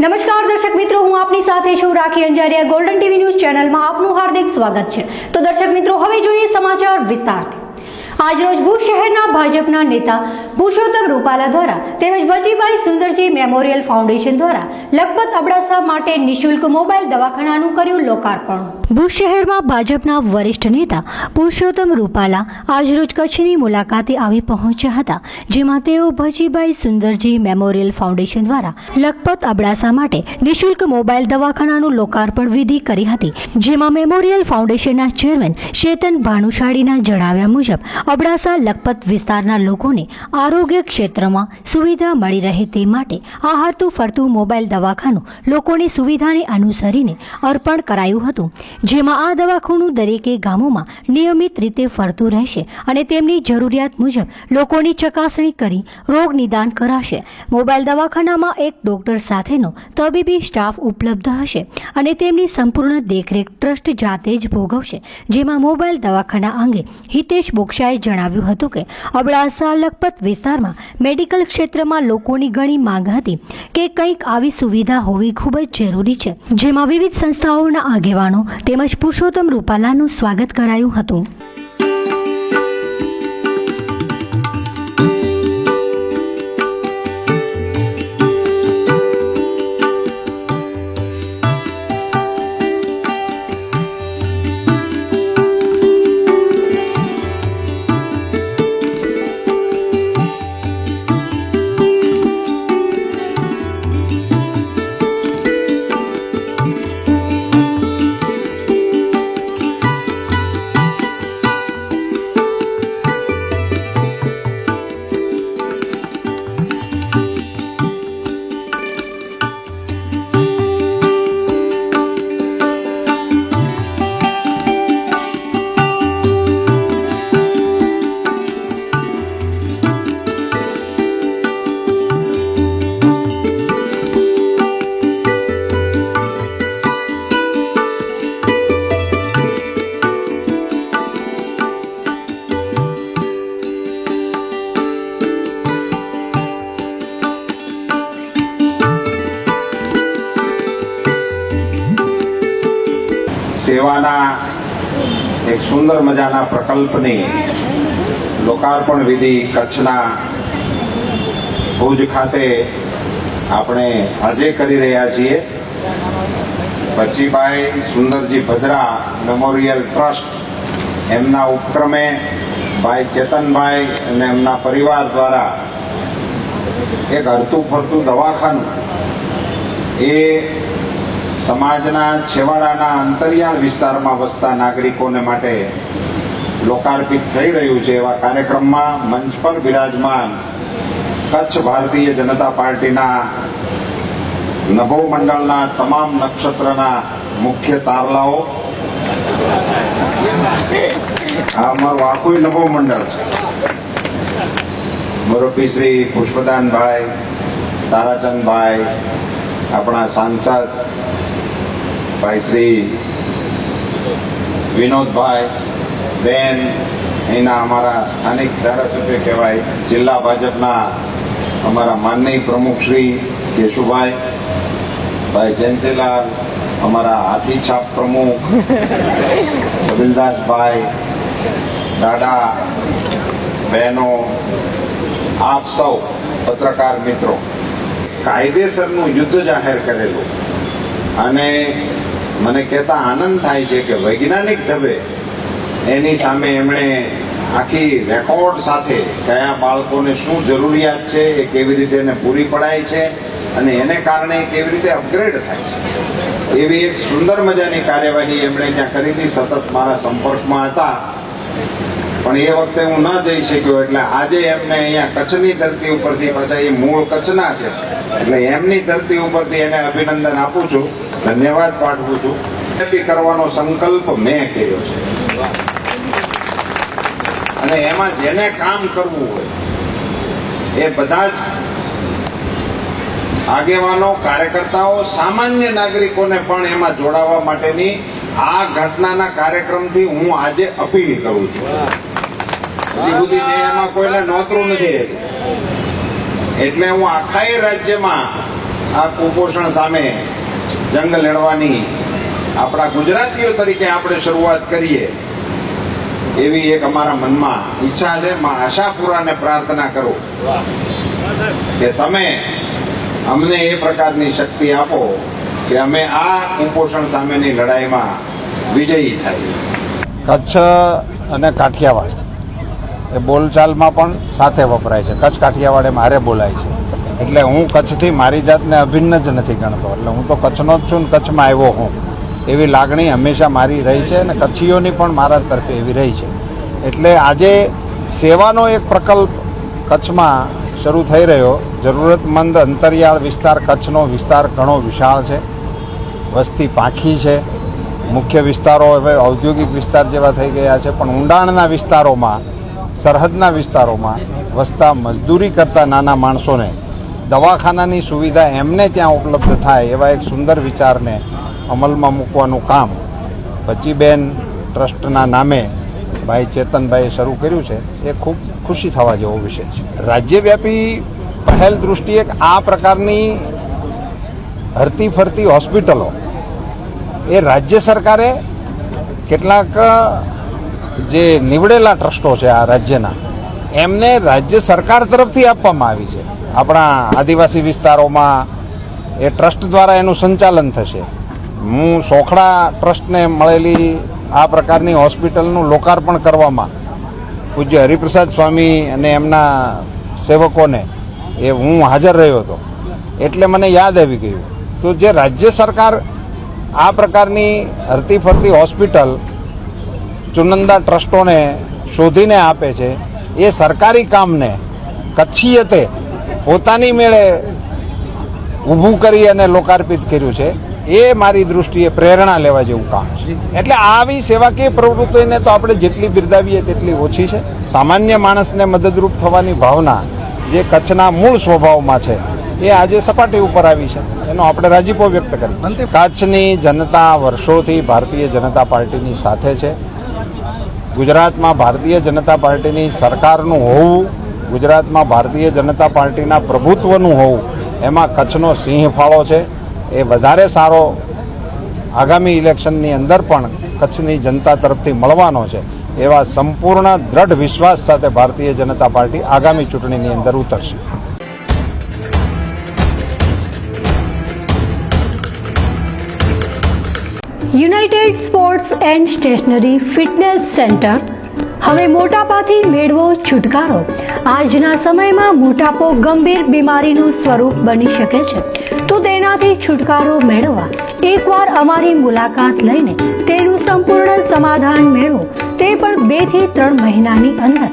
નમસ્કાર દર્શક મિત્રો, હું આપની સાથે છું રાખી અંજારિયા. ગોલ્ડન ટીવી ન્યૂઝ ચેનલમાં આપનું હાર્દિક સ્વાગત છે. તો દર્શક મિત્રો, હવે જોઈએ સમાચાર વિસ્તારથી. આજરોજ ભુજ શહેરના ભાજપના નેતા પુરુષોત્તમ રૂપાલા દ્વારા તેમજ વજીભાઈ સુંદરજી મેમોરિયલ ફાઉન્ડેશન દ્વારા લખપત અબડાસા માટે નિઃશુલ્ક મોબાઈલ દવાખાનાનું કર્યું લોકાર્પણ. ભુજ શહેરમાં ભાજપના વરિષ્ઠ નેતા પુરુષોત્તમ રૂપાલા આજરોજ કચ્છની મુલાકાતે આવી પહોંચ્યા હતા, જેમાં તેઓ વજીભાઈ સુંદરજી મેમોરિયલ ફાઉન્ડેશન દ્વારા લખપત અબડાસા માટે નિઃશુલ્ક મોબાઈલ દવાખાનાનું લોકાર્પણ વિધિ કરી હતી. જેમાં મેમોરિયલ ફાઉન્ડેશનના ચેરમેન ચેતન ભાનુશાળીના જણાવ્યા મુજબ અબડાસા લખપત વિસ્તારના લોકોને આરોગ્ય ક્ષેત્રમાં સુવિધા મળી રહે તે માટે આ હરતું ફરતું મોબાઈલ દવાખાનું લોકોની સુવિધાને અનુસરીને અર્પણ કરાયું હતું. જેમાં આ દવાખાનું દરેકે ગામોમાં નિયમિત રીતે ફરતું રહેશે અને તેમની જરૂરિયાત મુજબ લોકોની ચકાસણી કરી રોગ નિદાન કરાશે. મોબાઈલ દવાખાનામાં એક ડોક્ટર સાથેનો તબીબી સ્ટાફ ઉપલબ્ધ હશે અને તેમની સંપૂર્ણ દેખરેખ ટ્રસ્ટ જાતે જ ભોગવશે. જેમાં મોબાઈલ દવાખાના અંગે હિતેશ બોક્ષાએ જણાવ્યું હતું કે અબડાસા લખપત વિસ્તારમાં મેડિકલ ક્ષેત્રમાં લોકોની ઘણી માંગ હતી કે કંઈક આવી સુવિધા હોવી ખૂબ જ જરૂરી છે. જેમાં વિવિધ સંસ્થાઓના આગેવાનો તેમજ પુરુષોત્તમ રૂપાલાનું સ્વાગત કરાયું હતું. સેવાના એક સુંદર મજાના પ્રકલ્પની લોકાર્પણ વિધિ કચ્છના ભુજ ખાતે આપણે આજે કરી રહ્યા છીએ. વજીભાઈ સુંદરજી ભદ્રા મેમોરિયલ ટ્રસ્ટ એમના ઉપક્રમે ભાઈ ચેતનભાઈ અને એમના પરિવાર દ્વારા એક હરતું ફરતું દવાખાનું એ સમાજના છેવાડાના અંતરિયાળ વિસ્તારમાં વસતા નાગરિકોને માટે લોકાર્પિત થઈ રહ્યું છે. એવા કાર્યક્રમમાં મંચ પર બિરાજમાન કચ્છ ભારતીય જનતા પાર્ટીના નભો મંડળના તમામ નક્ષત્રના મુખ્ય તારલાઓ, આ અમારું આખું નભો મંડળ છે. મુરબ્બી શ્રી પુષ્પદાનભાઈ, તારાચંદભાઈ, આપણા સાંસદ ભાઈ શ્રી વિનોદભાઈ બેન, અહીંના અમારા સ્થાનિક ધારાસભ્ય કહેવાય, જિલ્લા ભાજપના અમારા માનનીય પ્રમુખ શ્રી કેશુભાઈ, ભાઈ જયંતિલાલ, અમારા હાથીછાપ પ્રમુખ કબીલદાસભાઈ, દાદા, બહેનો, આપ સૌ પત્રકાર મિત્રો, કાયદેસરનું યુદ્ધ જાહેર કરેલું અને મને કહેતા આનંદ થાય છે કે વૈજ્ઞાનિક ઢબે એની સામે એમણે આખી રેકોર્ડ સાથે કયા બાળકોને શું જરૂરિયાત છે, એ કેવી રીતે એને પૂરી પડાય છે અને એને કારણે કેવી રીતે અપગ્રેડ થાય છે, એવી એક સુંદર મજાની કાર્યવાહી એમણે ત્યાં કરી હતી. સતત મારા સંપર્કમાં હતા, પણ એ વખતે હું ન જઈ શક્યો. એટલે આજે એમને અહીંયા કચ્છની ધરતી ઉપરથી, પાછા એ મૂળ કચ્છના છે, એટલે એમની ધરતી ઉપરથી એને અભિનંદન આપું છું, ધન્યવાદ પાઠવું છું. એ કરવાનો સંકલ્પ મેં કર્યો છે અને એમાં જેને કામ કરવું હોય એ બધા જ આગેવાનો, કાર્યકર્તાઓ, સામાન્ય નાગરિકોને પણ એમાં જોડાવા માટેની આ ઘટનાના કાર્યક્રમથી હું આજે અપીલ કરું છું. હજી સુધી મેં એમાં કોઈને નોતરું નથી. એટલે હું આખા રાજ્યમાં આ કુપોષણ સામે જંગ લડવાની આપણા ગુજરાતીઓ તરીકે આપણે શરૂઆત કરીએ એવી એક અમારા મનમાં ઈચ્છા છે. માં આશાપુરાને પ્રાર્થના કરો કે તમે અમને એ પ્રકારની શક્તિ આપો કે અમે આ કુપોષણ સામેની લડાઈમાં વિજયી થાય. કચ્છ અને કાઠિયાવાડ એ બોલચાલમાં પણ સાથે વપરાય છે. કચ્છ કાઠિયાવાડ એમ હારે બોલાય છે. એટલે હું કચ્છથી મારી જાતને અભિન્ન જ નથી ગણતો. એટલે હું તો કચ્છનો જ છું ને કચ્છમાં આવ્યો હું, એવી લાગણી હંમેશા મારી રહી છે અને કચ્છીઓની પણ મારા તરફે એવી રહી છે. એટલે આજે સેવાનો એક પ્રકલ્પ કચ્છમાં શરૂ થઈ રહ્યો. જરૂરતમંદ અંતરિયાળ વિસ્તાર, કચ્છનો વિસ્તાર ઘણો વિશાળ છે, વસ્તી પાંખી છે, મુખ્ય વિસ્તારો હવે ઔદ્યોગિક વિસ્તાર જેવા થઈ ગયા છે, પણ ઊંડાણના વિસ્તારોમાં, સરહદના વિસ્તારોમાં વસતા મજદૂરી કરતા નાના માણસોને દવાખાનાની સુવિધા એમને ત્યાં ઉપલબ્ધ થાય એવા એક સુંદર વિચારને અમલમાં મૂકવાનું કામ બચીબેન ટ્રસ્ટના નામે ભાઈ ચેતનભાઈએ શરૂ કર્યું છે. એ ખૂબ ખુશી થવા જેવો વિષય છે. રાજ્યવ્યાપી પહેલ દૃષ્ટિએ આ પ્રકારની હરતી ફરતી હોસ્પિટલો એ રાજ્ય સરકારે કેટલાક જે નીવડેલા ટ્રસ્ટો છે આ રાજ્યના, એમને રાજ્ય સરકાર તરફથી આપવામાં આવી છે. આપણા આદિવાસી વિસ્તારોમાં એ ટ્રસ્ટ દ્વારા એનું સંચાલન થશે. હું સોખડા ટ્રસ્ટને મળેલી આ પ્રકારની હોસ્પિટલનું લોકાર્પણ કરવામાં પૂજ્ય હરિપ્રસાદ સ્વામી અને એમના સેવકોને એ હું હાજર રહ્યો હતો, એટલે મને યાદ આવી ગયું. તો જે રાજ્ય સરકાર આ પ્રકારની હરતી ફરતી હોસ્પિટલ ચુનંદા ટ્રસ્ટોને શોધીને આપે છે, એ સરકારી કામને કચ્છીયતે પોતાની મેળે ઊભું કરી અને લોકાર્પિત કર્યું છે. એ મારી દૃષ્ટિએ પ્રેરણા લેવા જેવું કામ છે. એટલે આવી સેવાકીય પ્રવૃત્તિને તો આપણે જેટલી બિરદાવીએ તેટલી ઓછી છે. સામાન્ય માણસને મદદરૂપ થવાની ભાવના જે કચ્છના મૂળ સ્વભાવમાં છે એ આજે સપાટી ઉપર આવી છે. એનો આપણે રાજીપો વ્યક્ત કરીએ. કચ્છની જનતા વર્ષોથી ભારતીય જનતા પાર્ટીની સાથે છે. ગુજરાતમાં ભારતીય જનતા પાર્ટીની સરકારનું હોવું, ગુજરાતમાં ભારતીય જનતા પાર્ટીના પ્રભુત્વનું હોવું, એમાં કચ્છનો સિંહ ફાળો છે. એ વધારે સારો આગામી ઇલેક્શનની અંદર પણ કચ્છની જનતા તરફથી મળવાનો છે. એવા સંપૂર્ણ દ્રઢ વિશ્વાસ સાથે ભારતીય જનતા પાર્ટી આગામી ચૂંટણીની અંદર ઉતરશે. United sports and Stationery Fitness Centre. હવે મોટાપાથી મેળવો છુટકારો. આજના સમયમાં મોટાપો ગંભીર બીમારીનું સ્વરૂપ બની શકે છે, તો તેનાથી છુટકારો મેળવવા એકવાર અમારી મુલાકાત લઈને તેનું સંપૂર્ણ સમાધાન મેળવો, તે પણ 2 થી 3 મહિનાની અંદર.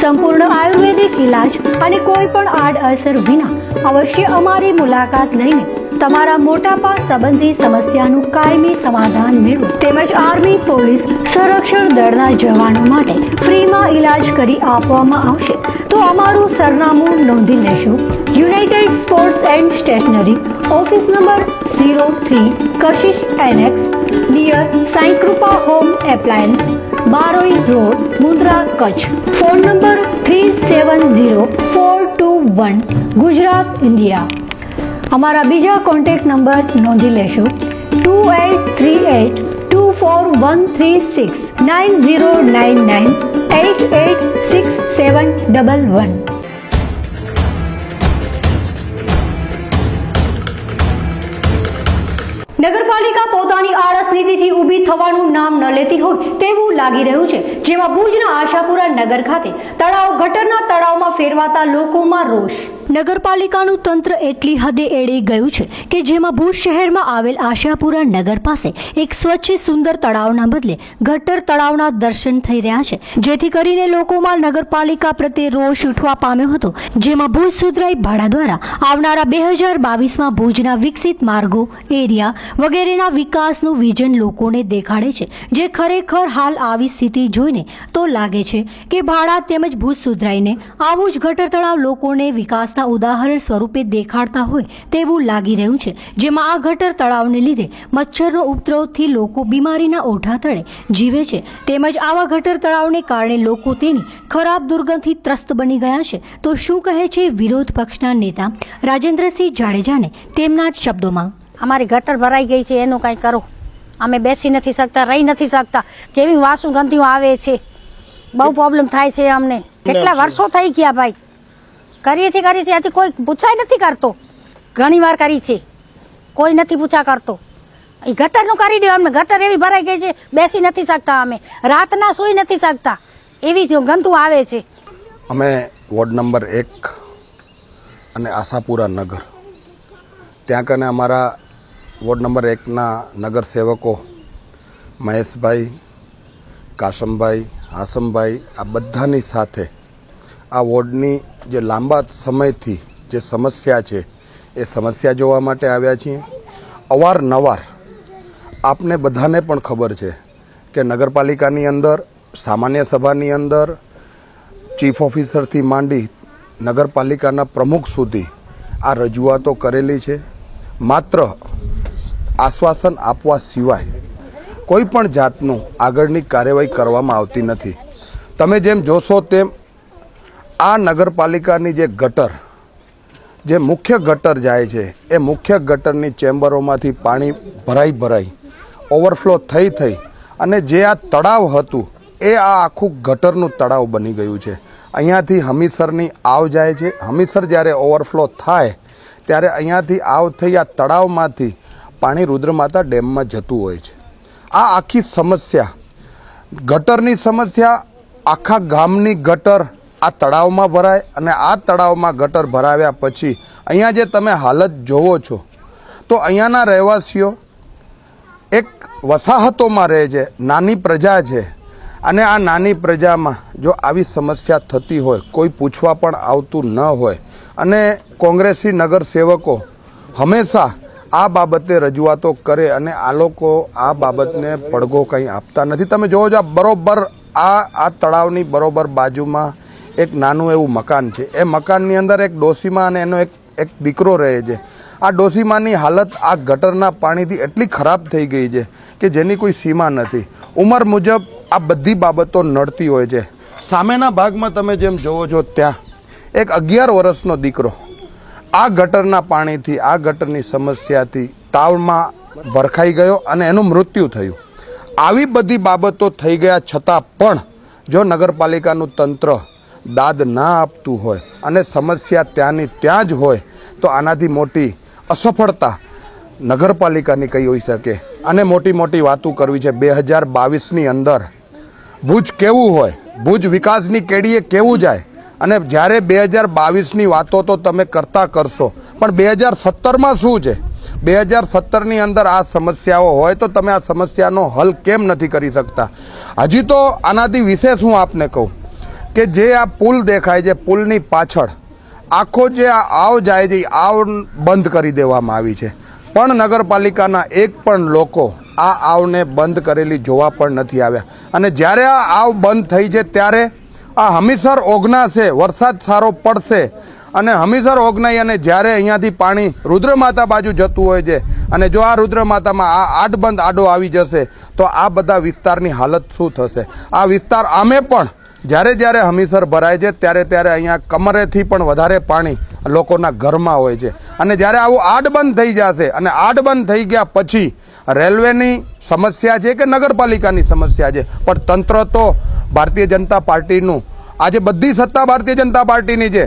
સંપૂર્ણ આયુર્વેદિક ઇલાજ અને કોઈ પણ આડઅસર વિના અવશ્ય અમારી મુલાકાત લઈને તમારા મોટાપા સંબંધી સમસ્યાનું કાયમી સમાધાન મેળવો. તેમજ આર્મી, પોલીસ, સંરક્ષણ દળના જવાનો માટે ફ્રીમાં ઇલાજ કરી આપવામાં આવશે. તો અમારું સરનામું નોંધી લેશો. United sports and stationary, office number 03, Kashish annex, near Saikrupa home appliance, Baroi road, Mundra, Kutch. Phone number 370421, Gujarat, India. અમારા બીજા કોન્ટેક્ટ નંબર નોંધી લેશો. 2838241369, 9099886711. નગરપાલિકા પોતાની આળસ નીતિથી ઊભી થવાનું નામ ન લેતી હોય તેવું લાગી રહ્યું છે, જેમાં ભુજના આશાપુરા નગર ખાતે તળાવ ગટરના તળાવમાં ફેરવાતા લોકોમાં રોષ. નગરપાલિકાનું તંત્ર એટલી હદે એડી ગયું છે કે જેમાં ભુજ શહેરમાં આવેલ આશાપુરા નગર પાસે એક સ્વચ્છ સુંદર તળાવના બદલે ગટર તળાવના દર્શન થઈ રહ્યા છે, જેથી કરીને લોકોમાં નગરપાલિકા પ્રત્યે રોષ ઉઠવા પામ્યો હતો. જેમાં ભુજ સુધરાઈ ભાડા દ્વારા આવનારા 2022માં ભુજના વિકસિત માર્ગો, એરિયા વગેરેના વિકાસનું વિઝન લોકોને દેખાડે છે, જે ખરેખર હાલ આવી સ્થિતિ જોઈને તો લાગે છે કે ભાડા તેમજ ભુજ સુધરાઈને આવું જ ગટર તળાવ લોકોને વિકાસના વિકાસના ઉદાહરણ સ્વરૂપે દેખાડતા હોય તેવું લાગી રહ્યું છે, જેમાં આ ગટર તળાવને લીધે મચ્છરનો ઉપદ્રવથી લોકો બીમારીના ઓઢા તળે જીવે છે, તેમજ આવા ગટર તળાવને કારણે લોકો તેની ખરાબ દુર્ગંધથી ત્રસ્ત બની ગયા છે. તો શું કહે છે વિરોધ પક્ષના નેતા રાજેન્દ્રસિંહ જાડેજાને તેમના જ શબ્દોમાં. અમારી ગટર ભરાઈ ગઈ છે, એનું કંઈ કરો. અમે બેસી નથી શકતા, રહી નથી શકતા. કેવી વાસુ ગંધીઓ આવે છે, બહુ પ્રોબ્લેમ થાય છે અમને. કેટલા વર્ષો થઈ ગયા ભાઈ, કરીએ છીએ હજી કોઈ પૂછાય નથી કરતો. ઘણી વાર કરી છે, કોઈ નથી પૂછા કરતો. એ ગટરનું કરી દો અમને. ગટર એવી ભરાઈ ગઈ છે, બેસી નથી શકતા અમે, રાતના સૂઈ નથી શકતા, એવી ગંધુ આવે છે. અમે વોર્ડ નંબર 1 અને આશાપુરા નગર ત્યાં કને અમારા વોર્ડ નંબર 1ના નગર સેવકો મહેશભાઈ, કાશમભાઈ, હાસમભાઈ, આ બધાની સાથે આ વોર્ડની જે લાંબા સમયથી જે સમસ્યા છે એ સમસ્યા જોવા માટે આવ્યા છીએ. અવારનવાર આપને બધાને પણ ખબર છે કે નગરપાલિકાની અંદર, સામાન્ય સભાની અંદર ચીફ ઓફિસરથી માંડી નગરપાલિકાના પ્રમુખ સુધી આ રજૂઆતો કરેલી છે. માત્ર આશ્વાસન આપવા સિવાય કોઈ પણ જાતનું આગળની કાર્યવાહી કરવામાં આવતી નથી. તમે જેમ જોશો તેમ આ નગરપાલિકાની જે ગટર, જે મુખ્ય ગટર જાય છે, એ મુખ્ય ગટરની ચેમ્બરોમાંથી પાણી ભરાઈ ઓવરફ્લો થઈ અને જે આ તળાવ હતું એ આ આખું ગટરનું તળાવ બની ગયું છે. અહીંયાથી હમીસરની આવ જાય છે. હમીસર જ્યારે ઓવરફ્લો થાય ત્યારે અહીંયાથી આવ થઈ આ તળાવમાંથી પાણી રુદ્રમાતા ડેમમાં જતું હોય છે. આ આખી સમસ્યા, ગટરની સમસ્યા, આખા ગામની ગટર આ તળાવમાં ભરાય અને આ તળાવમાં ગટર ભરાવ્યા પછી અહીંયા જે તમે હાલત જોવો છો તો અહીંયાના રહેવાસીઓ એક વસાહતોમાં રહે છે, નાની પ્રજા છે, અને આ નાની પ્રજામાં જો આવી સમસ્યા થતી હોય, કોઈ પૂછવા પણ આવતું ન હોય, અને કોંગ્રેસી નગર સેવકો હંમેશા આ બાબતે રજૂઆતો કરે અને આ લોકો આ બાબતને પડઘો કંઈ આપતા નથી. તમે જોવો છો બરોબર આ તળાવની બરોબર બાજુમાં એક નાનું એવું મકાન છે. એ મકાનની અંદર એક ડોસીમા અને એનો એક દીકરો રહે છે. આ ડોસીમાની હાલત આ ગટરના પાણીથી એટલી ખરાબ થઈ ગઈ છે કે જેની કોઈ સીમા નથી. ઉંમર મુજબ આ બધી બાબતો નડતી હોય છે. સામેના ભાગમાં તમે જેમ જોવો છો ત્યાં એક 11 વર્ષનો દીકરો આ ગટરના પાણીથી, આ ગટરની સમસ્યાથી તાવમાં ભરખાઈ ગયો અને એનું મૃત્યુ થયું. આવી બધી બાબતો થઈ ગયા છતાં પણ જો નગરપાલિકાનું તંત્ર દાદ ના આપતું હોય અને સમસ્યા ત્યાંની ત્યાં જ હોય તો આનાથી મોટી અસફળતા નગરપાલિકાની કઈ હોઈ શકે. અને મોટી વાતો કરવી છે. 2022ની અંદર ભુજ કેવું હોય, ભુજ વિકાસની કેડીએ કેવું જાય, અને જ્યારે 2022ની વાતો તો તમે કરશો, પણ 2017માં શું છે? 2017ની અંદર આ સમસ્યાઓ હોય તો તમે આ સમસ્યાનો હલ કેમ નથી કરી શકતા? હજી તો આનાથી વિશેષ હું આપને કહું કે જે આ પુલ દેખાય છે, પુલની પાછળ આખો જે આ આવ જાય છે, આવ બંધ કરી દેવામાં આવી છે, પણ નગરપાલિકાના એક પણ લોકો આ આવને બંધ કરેલી જોવા પણ નથી આવ્યા. અને જ્યારે આ આવ બંધ થઈ છે ત્યારે આ હમીસર ઓગનાશે, વરસાદ સારો પડશે અને હમીસર ઓગનાઈ અને જ્યારે અહીંયાથી પાણી રુદ્રમાતા બાજુ જતું હોય છે અને જો આ રુદ્રમાતામાં આ આડબંધ આડો આવી જશે તો આ બધા વિસ્તારની હાલત શું થશે? આ વિસ્તાર આમે પણ જ્યારે હમીસર ભરાય છે ત્યારે અહીંયા કમરેથી પણ વધારે પાણી લોકોના ઘરમાં હોય છે. અને જ્યારે આવું આડબંધ થઈ જશે અને આડબંધ થઈ ગયા પછી રેલવેની સમસ્યા છે કે નગરપાલિકાની સમસ્યા છે, પણ તંત્ર તો ભારતીય જનતા પાર્ટીનું, આજે બધી સત્તા ભારતીય જનતા પાર્ટીની છે.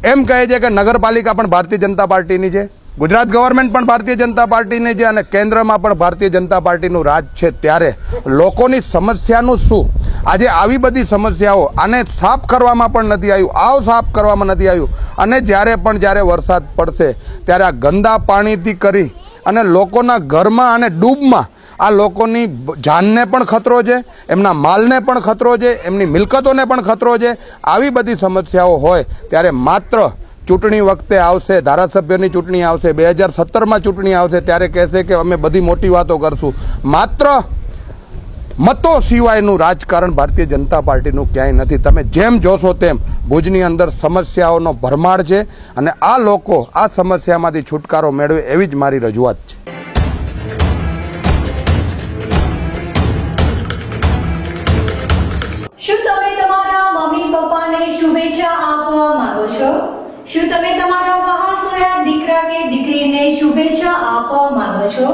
એમ કહે છે કે નગરપાલિકા પણ ભારતીય જનતા પાર્ટીની છે, ગુજરાત ગવર્મેન્ટ પણ ભારતીય જનતા પાર્ટીની છે અને કેન્દ્રમાં પણ ભારતીય જનતા પાર્ટીનું રાજ છે. ત્યારે લોકોની સમસ્યાનું શું? આજે આવી બધી સમસ્યાઓ, આને સાફ કરવામાં પણ નથી આવ્યું, આવ સાફ કરવામાં નથી આવ્યું. અને જ્યારે વરસાદ પડશે ત્યારે આ ગંદા પાણીથી કરી અને લોકોના ઘરમાં અને ડૂબમાં આ લોકોની જાનને પણ ખતરો છે, એમના માલને પણ ખતરો છે, એમની મિલકતોને પણ ખતરો છે. આવી બધી સમસ્યાઓ હોય ત્યારે માત્ર ચૂંટણી વખતે આવશે, ધારાસભ્યની ચૂંટણી આવશે, 2017માં ચૂંટણી આવશે ત્યારે કહેશે કે અમે બધી મોટી વાતો કરશું. માત્ર મતો સિવાયનું રાજકારણ ભારતીય જનતા પાર્ટીનું ક્યાંય નથી. તમે જેમ જોશો તેમ ભુજની અંદર સમસ્યાઓનો ભરમાર છે અને આ લોકો આ સમસ્યામાંથી છુટકારો મેળવે એવી જ મારી રજૂઆત છે. શું તમે તમારા મમ્મી પપ્પાને શુભેચ્છા આપવા માંગો છો? શું તમે તમારા વહાણસોયા દીકરા કે દીકરીને શુભેચ્છા આપવા માંગો છો?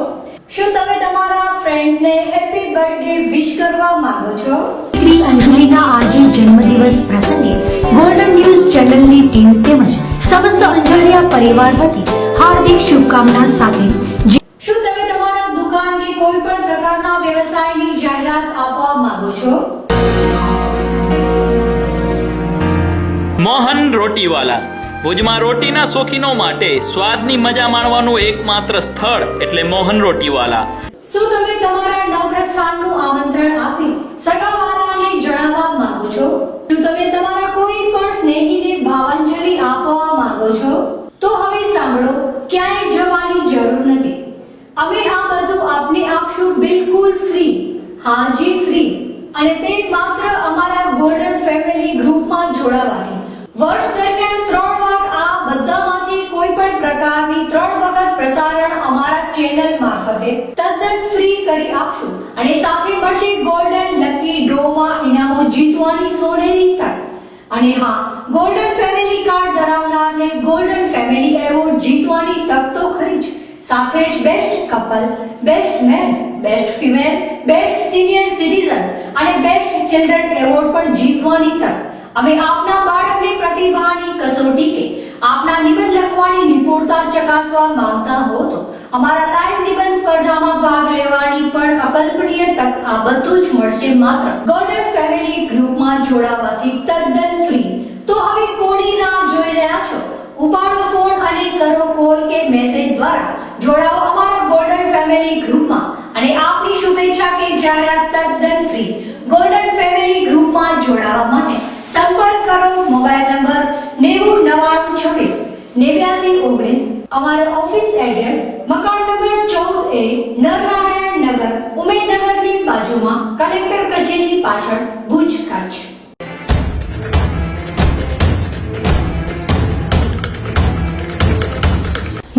શું તમે તમારા ફ્રેન્ડ્સને હેપી બર્થડે વિશ કરવા માંગો છો? દીકરી અંજલિના આજે જન્મદિવસ પ્રસંગે ગોલ્ડન ન્યૂઝ ચેનલની ટીમ તેમજ સમસ્ત અંજારિયા પરિવાર વતી હાર્દિક શુભકામના સાથે શું તમે તમારા દુકાન કે કોઈ પણ પ્રકારના વ્યવસાયની જાહેરાત આપવા માંગો છો? મોહન રોટીવાલા ભુજમાં રોટીના શોખીનો માટે સ્વાદની મજા માણવાનું એકમાત્ર સ્થળ એટલે મોહન રોટીવાલા. શું તમે તમારા નવપ્રસ્થાનનું આમંત્રણ આપી સગાવાલાને જણાવવા માંગો છો? શું તમે તમારા કોઈ પણ સ્નેહીને ભાવાંજલિ આપવા માંગો છો? તો હવે સાંભળો, ક્યાંય જવાની જરૂર નથી. અમે આ બધું આપને આપશું બિલકુલ ફ્રી. હા જી, ફ્રી. અને તે માત્ર અમારા ગોલ્ડન ફેમિલી ગ્રુપમાં જોડાવાથી. વર્ષ દરમિયાન 3 વાર આ બધામાંથી કોઈ પણ પ્રકારની 3 વખત પ્રસારણ અમારા ચેનલ મારફતે તદ્દન ફ્રી કરી આપશું અને સાથે મળશે ગોલ્ડન લકી ડ્રોમાં ઇનામો જીતવાની સોનેરી તક. અને હા, ગોલ્ડન ફેમિલી કાર્ડ ધરાવનારને ગોલ્ડન ફેમિલી એવોર્ડ જીતવાની તક તો ખરી જ, સાથે જ best couple, best man, best female, best senior citizen અને બેસ્ટ ચિલ્ડ્રન એવોર્ડ પણ જીતવાની તક. અમે આપના બાળકની પ્રતિભાની કસોટી કે આપના નિબંધ લખવાની નિપુણતા ચકાસવા માંગતા હો તો અમારા લાઈવ નિબંધ સ્પર્ધામાં ભાગ લેવાની પણ અકલ્પનીય તક. આ બધું જ મળશે માત્ર ગોલ્ડન ફેમિલી ગ્રુપમાં જોડાવાથી તદ્દન ફ્રી. તો હવે કોની રાહ જોઈ રહ્યા છો? ઉપાડો ફોન અને કરો કોલ કે મેસેજ દ્વારા જોડાઓ અમારા ગોલ્ડન ફેમિલી ગ્રુપમાં અને આપની શુભેચ્છા કે જાહેરાત તદ્દન ફ્રી. ગોલ્ડન ફેમિલી ગ્રુપમાં જોડાવા માટે સંપર્ક કરો મોબાઈલ નંબર 9099268919. અમારો ઓફિસ એડ્રેસ મકાન નંબર 14A, નરનારાયણ નગર, ઉમેદનગરની બાજુમાં, કલેક્ટર કચેરી પાછળ, ભુજ, કચ્છ.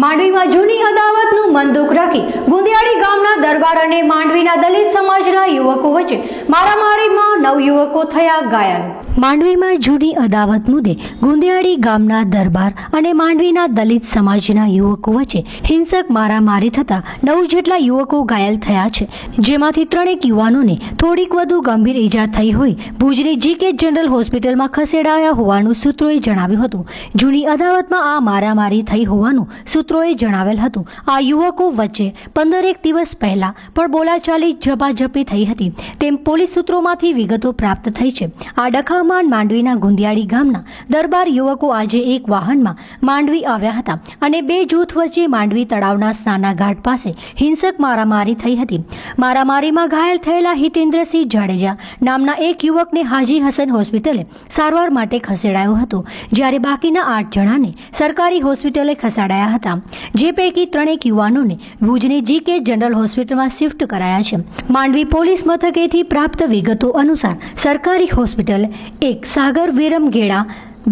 માંડવીમાં જૂની અદાવતનું મનદુખ રાખી ગુંદિયાળી ગામના દરબાર અને માંડવીના દલિત સમાજના યુવકો વચ્ચે મારામારીમાં 9 યુવકો થયા ઘાયલ. માંડવીમાં જૂની અદાવત મુદ્દે ગુંદિયાળી ગામના દરબાર અને માંડવીના દલિત સમાજના યુવકો વચ્ચે હિંસક મારામારી થતા 9 જેટલા યુવકો ઘાયલ થયા છે, જેમાંથી 3 યુવાનોને થોડીક વધુ ગંભીર ઈજા થઈ હોય ભુજની જીકે જનરલ હોસ્પિટલમાં ખસેડાયા હોવાનું સૂત્રોએ જણાવ્યું હતું. જૂની અદાવતમાં આ મારામારી થઈ હોવાનું સૂત્રોએ જણાવેલ હતું. આ યુવકો વચ્ચે 15 દિવસ પહેલા પણ બોલાચાલી ઝપાઝપી થઈ હતી તેમ પોલીસ સૂત્રોમાંથી વિગતો પ્રાપ્ત થઈ છે. આ ડખામાં માંડવીના ગુંદિયાળી ગામના દરબાર યુવકો આજે એક વાહનમાં માંડવી આવ્યા હતા અને 2 જૂથ વચ્ચે માંડવી તળાવના સ્નાના ઘાટ પાસે હિંસક મારામારી થઈ હતી. મારામારીમાં ઘાયલ થયેલા હિતેન્દ્રસિંહ જાડેજા નામના એક યુવકને હાજી હસન હોસ્પિટલે સારવાર માટે ખસેડાયો હતો, જ્યારે બાકીના 8 જણાને સરકારી હોસ્પિટલે ખસેડાયા હતા, જે પૈકી 3 યુવાનોને ભુજની જીકે જનરલ હોસ્પિટલમાં શિફ્ટ કરાયા છે. માંડવી પોલીસ મથકેથી પ્રાપ્ત વિગતો અનુસાર સરકારી હોસ્પિટલ 1 સાગર વિરમ ગેડા,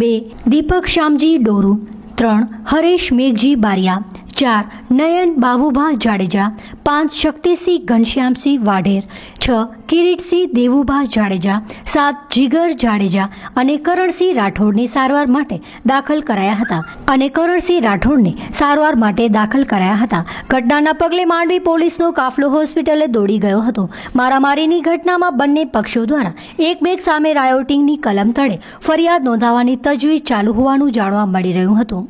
2 દીપક શ્યામજી ડોરુ, 3 હરેશ મેઘજી બારિયા, 4 નયન બાબુભા જાડેજા, 5 શક્તિસિંહ ઘનશ્યામસિંહ વાઢેર, 6 કિરીટસિંહ દેવુભા જાડેજા, 7 જીગર જાડેજા અને કરણસિંહ રાઠોડને સારવાર માટે દાખલ કરાયા હતા. ઘટનાના પગલે માંડવી પોલીસનો કાફલો હોસ્પિટલે દોડી ગયો હતો. મારામારીની ઘટનામાં બંને પક્ષો દ્વારા એકમેક સામે રાયોટિંગની કલમ તળે ફરિયાદ નોંધાવવાની તજવીજ ચાલુ હોવાનું જાણવા મળી રહ્યું હતું.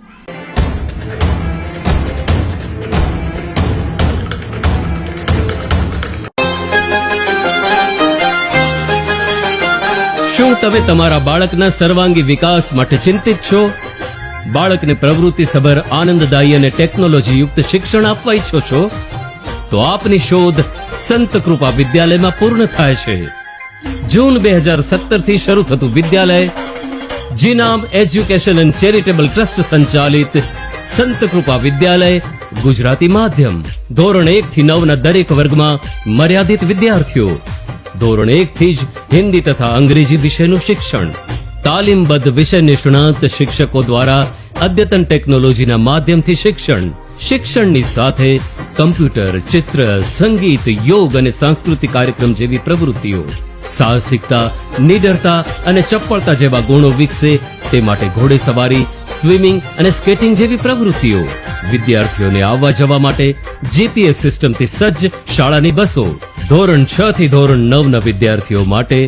શું તમે તમારા બાળકના સર્વાંગી વિકાસ માટે ચિંતિત છો? બાળકને પ્રવૃત્તિસભર, આનંદદાયી અને ટેકનોલોજી યુક્ત શિક્ષણ આપવા ઈચ્છો છો? તો આપની શોધ સંત કૃપા વિદ્યાલયમાં પૂર્ણ થાય છે. જૂન 2017 થી શરૂ થતું વિદ્યાલય જીનામ એજ્યુકેશન એન્ડ ચેરિટેબલ ટ્રસ્ટ સંચાલિત સંત કૃપા વિદ્યાલય ગુજરાતી માધ્યમ, ધોરણ 1 થી 9 ના દરેક વર્ગમાં મર્યાદિત વિદ્યાર્થીઓ, ધોરણ 1 થી જ હિન્દી તથા અંગ્રેજી વિષયનું શિક્ષણ. તાલીમબદ્ધ વિષય નિષ્ણાત શિક્ષકો દ્વારા અદ્યતન ટેકનોલોજીના માધ્યમથી શિક્ષણની સાથે કમ્પ્યુટર, ચિત્ર, સંગીત, યોગ અને સાંસ્કૃતિક કાર્યક્રમ જેવી પ્રવૃત્તિઓ. સાહસિકતા, નિડરતા અને ચપળતા જેવા ગુણો વિકસે તે માટે ઘોડેસવારી, સ્વિમિંગ અને સ્કેટિંગ જેવી પ્રવૃત્તિઓ. વિદ્યાર્થીઓને આવવા જવા માટે જીપીએસ સિસ્ટમથી સજ્જ શાળાની બસો. ધોરણ 6 થી ધોરણ 9ના વિદ્યાર્થીઓ માટે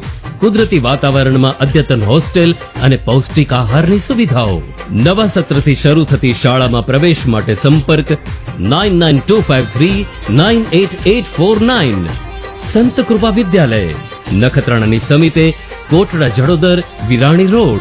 કુદરતી વાતાવરણમાં અદ્યતન હોસ્ટેલ અને પૌષ્ટિક આહારની સુવિધાઓ. નવા સત્રથી શરૂ થતી શાળામાં પ્રવેશ માટે સંપર્ક 9925398849. સંત કૃપા વિદ્યાલય, નખત્રાણાની સમીપે, કોટડા જડોદર, વિરાણી રોડ.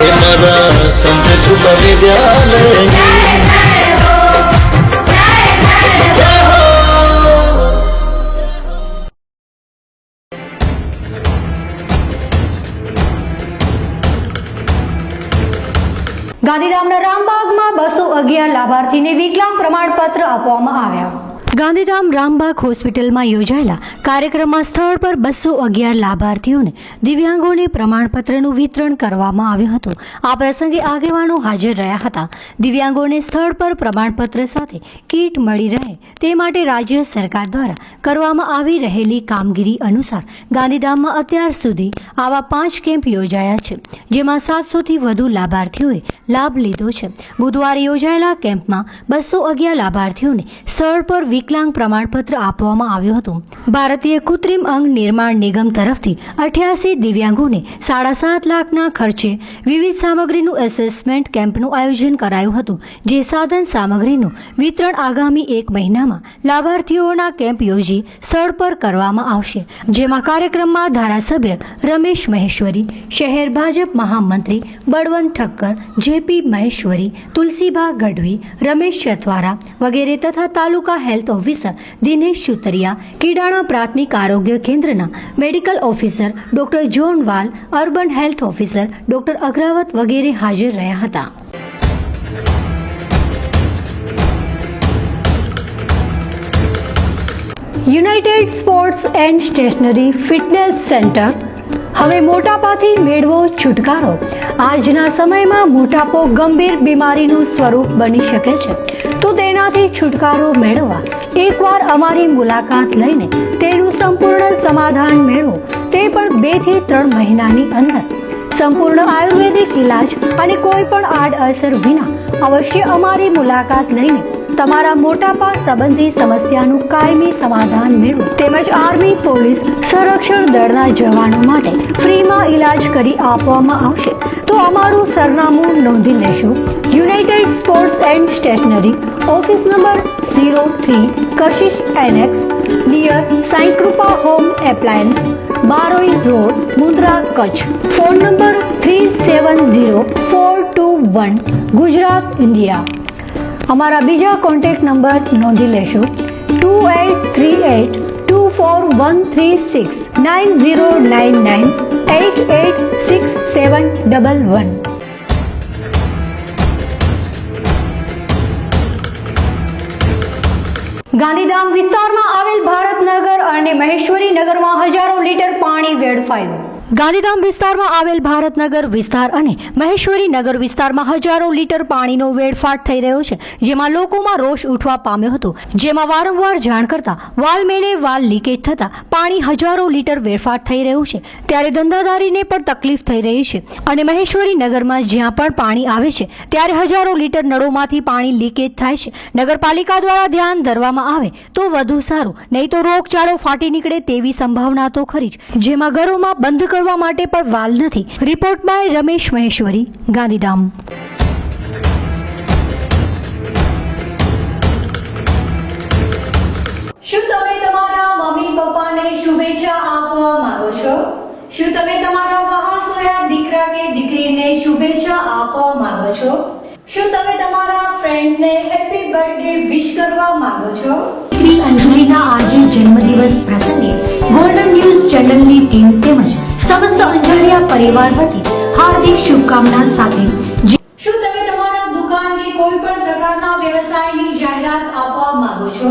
ગાંધીધામના રામબાગમાં 211 લાભાર્થીને વિકલાંગ પ્રમાણપત્ર આપવામાં આવ્યા. ગાંધીધામ રામબાગ હોસ્પિટલમાં યોજાયેલા કાર્યક્રમમાં સ્થળ પર 211 લાભાર્થીઓને દિવ્યાંગોને પ્રમાણપત્રનું વિતરણ કરવામાં આવ્યું હતું. આ પ્રસંગે આગેવાનો હાજર રહ્યા હતા. દિવ્યાંગોને સ્થળ પર પ્રમાણપત્ર સાથે કીટ મળી રહે તે માટે રાજ્ય સરકાર દ્વારા કરવામાં આવી રહેલી કામગીરી અનુસાર ગાંધીધામમાં અત્યાર સુધી આવા 5 કેમ્પ યોજાયા છે, જેમાં 700થી વધુ લાભાર્થીઓએ લાભ લીધો છે. બુધવારે યોજાયેલા કેમ્પમાં 211 લાભાર્થીઓને સ્થળ પર વિકલાંગ પ્રમાણપત્ર આપવામાં આવ્યું હતું. ભારતીય કૃત્રિમ અંગ નિર્માણ નિગમ તરફથી 88 દિવ્યાંગોને 7.5 લાખના ખર્ચે વિવિધ સામગ્રીનું એસેસમેન્ટ કેમ્પનું આયોજન કરાયું હતું, જે સાધન સામગ્રીનું વિતરણ આગામી 1 મહિનામાં લાભાર્થીઓના કેમ્પ યોજી સ્થળ પર કરવામાં આવશે. જેમાં કાર્યક્રમમાં ધારાસભ્ય રમેશ મહેશ્વરી, શહેર ભાજપ મહામંત્રી બળવંત ઠક્કર, જેપી મહેશ્વરી, તુલસીબા ગઢવી, રમેશ ચથવારા વગેરે તથા તાલુકા હેલ્થ ઓફિસર દિનેશ સુતરિયા, કીડાણા પ્રાથમિક આરોગ્ય કેન્દ્રના medical officer doctor Jon Wal, urban health officer doctor Agravat વગેરે હાજર રહ્યા હતા. United sports and Stationery Fitness Centre. હવે મોટાપાથી મેળવો છુટકારો. આજના સમયમાં મોટાપો ગંભીર બીમારીનું સ્વરૂપ બની શકે છે, તો તેનાથી છુટકારો મેળવવા એકવાર અમારી મુલાકાત લઈને તેનું સંપૂર્ણ સમાધાન મેળવો, તે પણ 2 થી 3 મહિનાની અંદર. સંપૂર્ણ આયુર્વેદિક ઇલાજ અને કોઈ પણ આડઅસર વિના અવશ્ય અમારી મુલાકાત લઈને તમારા મોટાપા સંબંધી સમસ્યાનું કાયમી સમાધાન મેળવો. તેમજ આર્મી, પોલીસ, સંરક્ષણ દળના જવાનો માટે ફ્રીમાં ઇલાજ કરી આપવામાં આવશે. તો અમારું સરનામું નોંધી લેશો. United sports and stationary, office number 03, Kashish annex, near Sai Krupa home appliance, Baroi road, Mundra, Kutch. Phone number 370421, Gujarat, India. અમારા બીજા કોન્ટેક્ટ નંબર નોંધી લેશો 2838241369 9099886711. ગાંધીધામ વિસ્તારમાં આવેલ ભારતનગર અને મહેશ્વરી નગરમાં હજારો લીટર પાણી વેડફાયું. ગાંધીધામ વિસ્તારમાં આવેલ ભારતનગર વિસ્તાર અને મહેશ્વરી નગર વિસ્તારમાં હજારો લીટર પાણીનો વેડફાટ થઈ રહ્યો છે, જેમાં લોકોમાં રોષ ઉઠવા પામ્યો હતો. જેમાં વારંવાર જાણ કરતા વાલ્વને વાલ લીકેજ થતા પાણી હજારો લીટર વેડફાટ થઈ રહ્યું છે, ત્યારે ધંધાદારીને પણ તકલીફ થઈ રહી છે. અને મહેશ્વરી નગરમાં જ્યાં પણ પાણી આવે છે ત્યારે હજારો લીટર નળોમાંથી પાણી લીકેજ થાય છે. નગરપાલિકા દ્વારા ધ્યાન ધરવામાં આવે તો વધુ સારું, નહીં તો રોગચાળો ફાટી નીકળે તેવી સંભાવના તો ખરી જ. જેમાં ઘરોમાં બંધ કરવા માટે પણ વાલ નથી. Report by Ramesh Maheshwari, Gandhidham. શું તમે તમારા મમ્મી પપ્પાને શુભેચ્છા આપવા માંગો છો? શું તમે તમારા વહાણસોયા દીકરા કે દીકરીને શુભેચ્છા આપવા માંગો છો? શું તમે તમારા ફ્રેન્ડ્સને હેપી બર્થડે વિશ કરવા માંગો છો? દીકરી અંજલિના આજે જન્મદિવસ પ્રસંગે ગોલ્ડન ન્યૂઝ ચેનલની ટીમ તેમજ સમસ્ત અંજારિયા પરિવાર વતી હાર્દિક શુભકામના સાથે. શું તમે તમારા દુકાન કે કોઈ પણ પ્રકારના વ્યવસાયની જાહેરાત આપવા માંગો છો?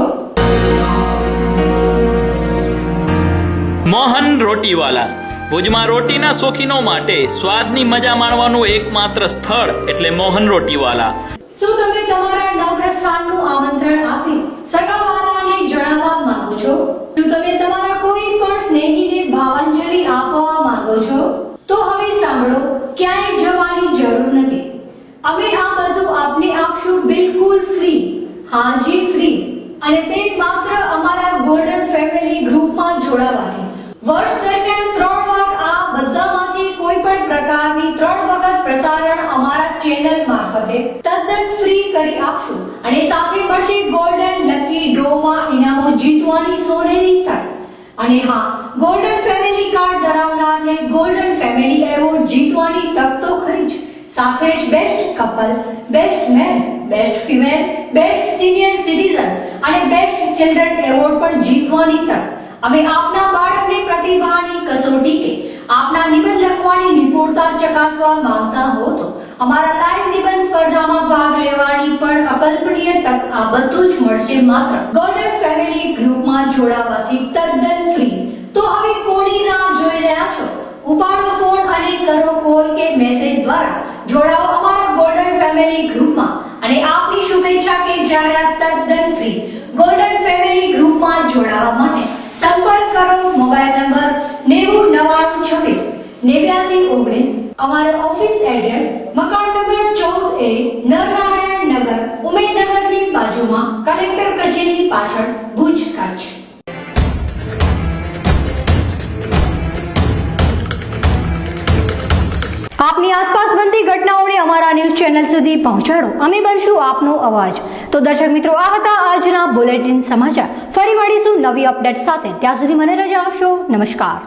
મોહન રોટીવાલા ભુજમાં રોટીના શોખીનો માટે સ્વાદની મજા માણવાનું એકમાત્ર સ્થળ એટલે મોહન રોટીવાલા. શું તમે તમારા નવપ્રસ્થાનનું આમંત્રણ આપી સગાવાલાને જણાવવા માંગો છો? શું તમે તમારા કોઈ પણ સ્નેહીને ભાવાંજલિ આપવા માંગો છો? તો હવે સાંભળો, ક્યાંય જવાની જરૂર નથી. અમે આ બધું આપને આપશું બિલકુલ ફ્રી. હા જી, ફ્રી. અને તે માત્ર અમારા ગોલ્ડન ફેમિલી ગ્રુપમાં જોડાવાથી. વર્ષ દરમિયાન 3 વાર આ બધામાંથી કોઈ પણ પ્રકારની 3 વખત પ્રસારણ અમારા ચેનલ મારફતે તદ્દન ફ્રી કરી આપશું. અને સાથે મળશે ગોલ્ડન લકી ડ્રોમાં ઇનામો જીતવાની સોનેરી તક. અને હા, ગોલ્ડન ફેમિલી કાર્ડ ધરાવનારને ગોલ્ડન ફેમિલી એવોર્ડ જીતવાની તક તો ખરી જ, સાથે જ best couple, best man, best female, best senior citizen અને બેસ્ટ ચિલ્ડ્રન એવોર્ડ પણ જીતવાની તક. અમે આપના બાળકની પ્રતિભાની કસોટી કે આપના નિબંધ લખવાની નિપુણતા ચકાસવા માંગતા હો તો અમારા લાઈવ નિબંધ સ્પર્ધામાં ભાગ લેવાની પણ અકલ્પનીય તક. આ બધું જ મળશે માત્ર ગોલ્ડન ફેમિલી ગ્રુપમાં જોડાવાથી તદ્દન ફ્રી. તો હવે કોની રાહ જોઈ રહ્યા છો? ઉપાડો ફોન અને કરો કોલ કે મેસેજ દ્વારા જોડાઓ અમારા ગોલ્ડન ફેમિલી ગ્રુપમાં અને આપની શુભેચ્છા કે જાહેરાત તદ્દન ફ્રી. ગોલ્ડન ફેમિલી ગ્રુપમાં જોડાવા માટે સંપર્ક કરો મોબાઈલ નંબર 9099268919. અમારો ઓફિસ એડ્રેસ મકાન નંબર 14A, નરનારાયણ નગર, ઉમેદનગરની બાજુમાં, કલેક્ટર કચેરી પાછળ, ભુજ, કચ્છ. આપની આસપાસ બનતી ઘટનાઓને અમારા ન્યૂઝ ચેનલ સુધી પહોંચાડો. અમે બનશું આપનો અવાજ. તો દર્શક મિત્રો, આ હતા આજના બુલેટિન સમાચાર. ફરી મળીશું નવી અપડેટ સાથે. ત્યાં સુધી મને રજા આપશો. નમસ્કાર.